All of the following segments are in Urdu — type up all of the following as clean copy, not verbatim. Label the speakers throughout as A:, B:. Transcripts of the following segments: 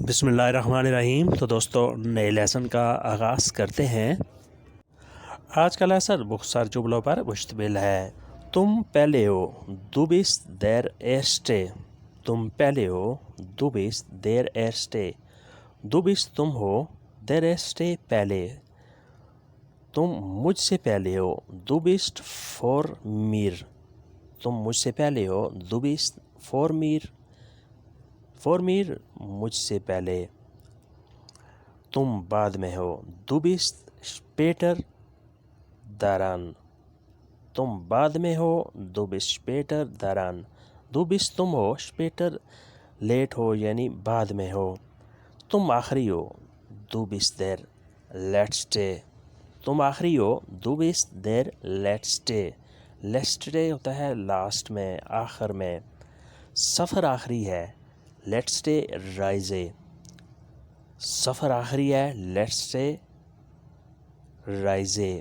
A: بسم اللہ الرحمن الرحیم۔ تو دوستو نئے لیسن کا آغاز کرتے ہیں۔ آج کا لیسن مختصر جملوں پر مشتمل ہے۔ تم پہلے ہو، du bist der Erste۔ تم پہلے ہو، du bist der Erste۔ du bist تم ہو، der Erste پہلے۔ تم مجھ سے پہلے ہو، du bist vor mir۔ تم مجھ سے پہلے ہو، du bist vor mir۔ vor mir مجھ سے پہلے۔ تم بعد میں ہو، du bist später daran۔ تم بعد میں ہو، du bist später daran۔ du bist تم ہو، später لیٹ ہو یعنی بعد میں ہو۔ تم آخری ہو، du bist der letzte۔ تم آخری ہو، du bist der letzte۔ letzte ہوتا ہے لاسٹ میں، آخر میں۔ سفر آخری ہے، letzte Reise۔ سفر آخری ہے، letzte Reise۔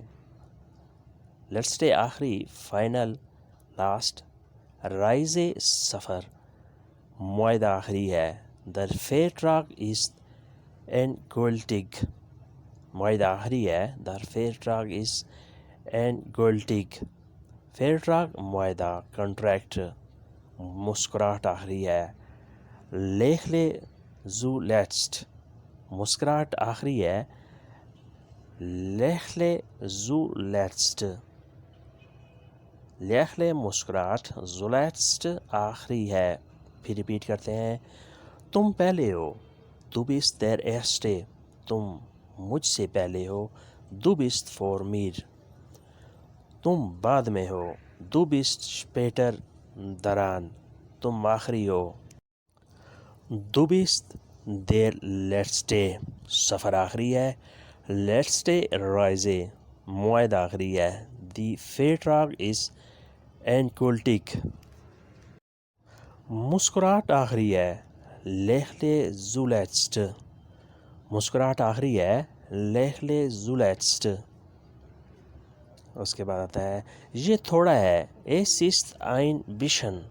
A: letzte آخری، فائنل، لاسٹ، Reise سفر۔ معاہدہ آخری ہے، der Vertrag ist endgültig۔ معاہدہ آخری ہے، der Vertrag ist endgültig۔ Vertrag معاہدہ، کنٹریکٹ۔ مسکراہٹ آخری ہے، lächle zuletzt۔ مسکراہٹ آخری ہے، lächle zuletzt۔ lächle مسکراہٹ، zuletzt آخری ہے۔ پھر ریپیٹ کرتے ہیں۔ تم پہلے ہو، du bist der Erste۔ تم مجھ سے پہلے ہو، du bist vor mir۔ تم بعد میں ہو، du bist später daran۔ تم آخری ہو، du bist der letzte۔ سفر آخری ہے، letzte Reise۔ معاہدہ آخری ہے، die Vertrag ist endgültig۔ مسکراہٹ آخری ہے، lächle zuletzt۔ مسکراہٹ آخری ہے، lächle zuletzt۔ اس کے بعد آتا ہے، یہ تھوڑا ہے، es ist ein bisschen۔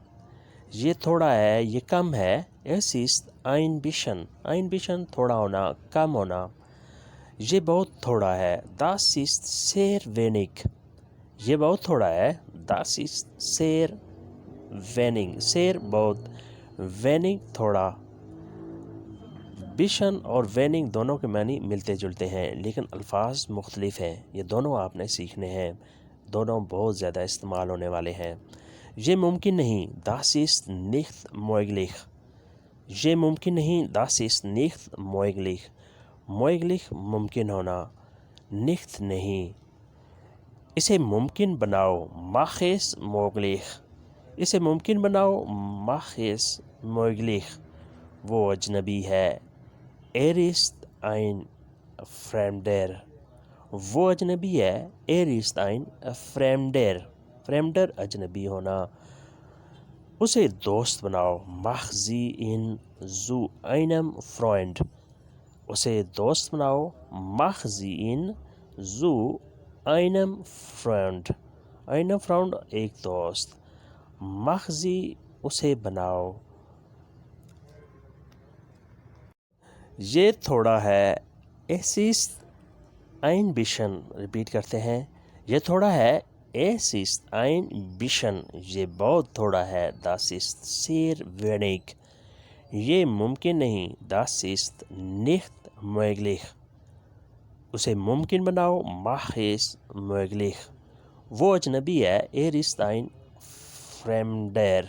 A: یہ تھوڑا ہے، یہ کم ہے، es ist ein bisschen۔ ein bisschen تھوڑا ہونا، کم ہونا۔ یہ بہت تھوڑا ہے، das ist sehr wenig۔ یہ بہت تھوڑا ہے، das ist sehr wenig۔ sehr بہت، wenig تھوڑا۔ bisschen اور wenig دونوں کے معنی ملتے جلتے ہیں لیکن الفاظ مختلف ہیں۔ یہ دونوں آپ نے سیکھنے ہیں، دونوں بہت زیادہ استعمال ہونے والے ہیں۔ یہ ممکن نہیں، das ist nicht möglich۔ یہ ممکن نہیں، das ist nicht möglich۔ möglich ممکن ہونا، nicht نہیں۔ اسے ممکن بناؤ، mach es möglich۔ اسے ممکن بناؤ، mach es möglich۔ وہ اجنبی ہے، er ist ein Fremder۔ وہ اجنبی ہے، er ist ein Fremder۔ Fremder اجنبی ہونا۔ اسے دوست بناؤ، mach sie ihn zu einem Freund۔ اسے دوست بناؤ، mach sie ihn zu einem Freund۔ einem Freund ایک دوست، mach sie اسے بناؤ۔ یہ تھوڑا ہے، es ist ein bisschen۔ Repeat کرتے ہیں، یہ تھوڑا ہے، es ist ein bisschen۔ یہ بہت تھوڑا ہے، das ist sehr wenig۔ یہ ممکن نہیں، das ist nicht möglich۔ اسے ممکن بناؤ، mach es möglich۔ وہ اجنبی ہے، er ist ein Fremder۔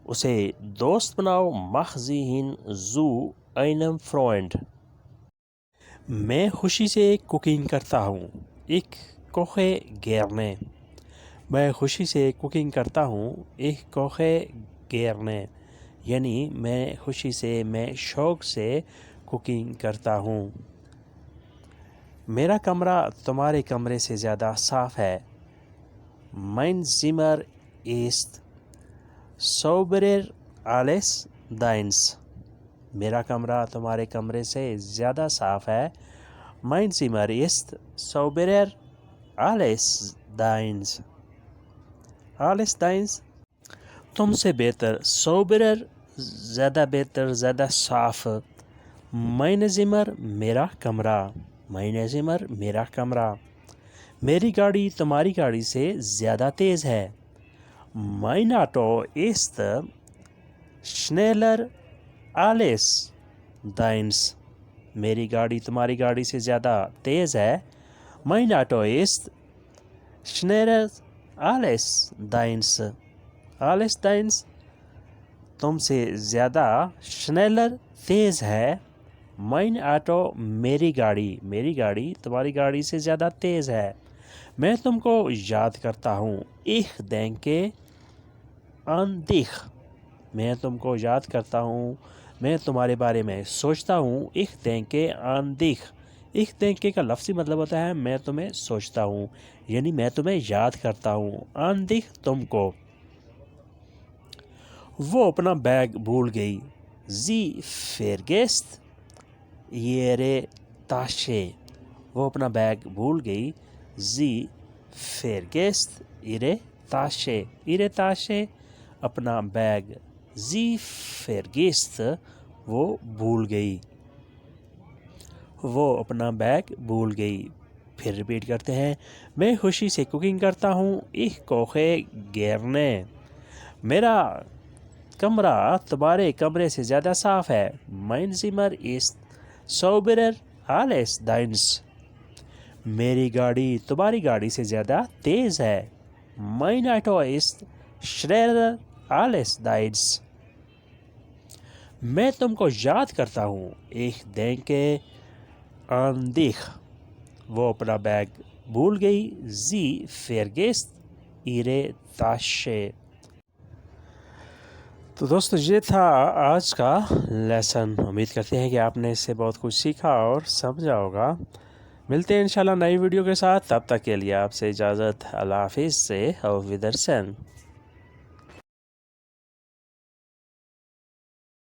A: اسے دوست بناؤ، mach sie ihn zu einem Freund۔ میں خوشی سے کوکنگ کرتا ہوں، ich koche gerne۔ میں خوشی سے کوکنگ کرتا ہوں، ich koche gerne۔ یعنی میں خوشی سے، میں شوق سے کوکنگ کرتا ہوں۔ میرا کمرہ تمہارے کمرے سے زیادہ صاف ہے، mein Zimmer ist sauberer als deins۔ میرا کمرہ تمہارے کمرے سے زیادہ صاف ہے، mein Zimmer ist sauberer als deins۔ als deins تم سے بہتر، sauberer زیادہ بہتر، زیادہ صاف. mein Zimmer میرا کمرہ. mein Zimmer میرا کمرہ. میری گاڑی تمہاری گاڑی سے زیادہ تیز ہے. mein Auto ist schneller als deins. میری گاڑی تمہاری گاڑی سے زیادہ تیز ہے. mein Auto ist schneller als deins. als deins تم سے زیادہ. schneller تیز ہے. mein Auto میری گاڑی تمہاری گاڑی سے زیادہ تیز ہے. میں تم کو یاد کرتا ہوں. ich denke an dich. میں تم کو یاد کرتا ہوں، میں تمہارے بارے میں سوچتا ہوں. ich denke an dich. ich denke کا لفظی مطلب ہوتا ہے میں تمہیں سوچتا ہوں، یعنی میں تمہیں یاد کرتا ہوں. an dich تم کو. وہ اپنا بیگ بھول گئی. sie vergisst ihre Tasche. وہ اپنا بیگ بھول گئی. sie vergisst ihre Tasche. ihre Tasche اپنا بیگ. sie vergisst وہ بھول گئی. وہ اپنا بیگ بھول گئی. پھر ریپیٹ کرتے ہیں. میں خوشی سے کوکنگ کرتا ہوں. ich koche gerne. میرا کمرہ تمہارے کمرے سے زیادہ صاف ہے. mein Zimmer ist sauberer als deins. میری گاڑی تمہاری گاڑی سے زیادہ تیز ہے. mein Auto ist schneller als deins. میں تم کو یاد کرتا ہوں. ich denke an dich. وہ اپنا بیگ بھول گئی. sie vergisst ihre Tasche. تو دوستو یہ تھا آج کا لیسن. امید کرتے ہیں کہ آپ نے اس سے بہت کچھ سیکھا اور سمجھا ہوگا. ملتے ہیں انشاءاللہ نئی ویڈیو کے ساتھ. تب تک کے لیے آپ سے اجازت. اللہ حافظ سے auf Wiedersehen.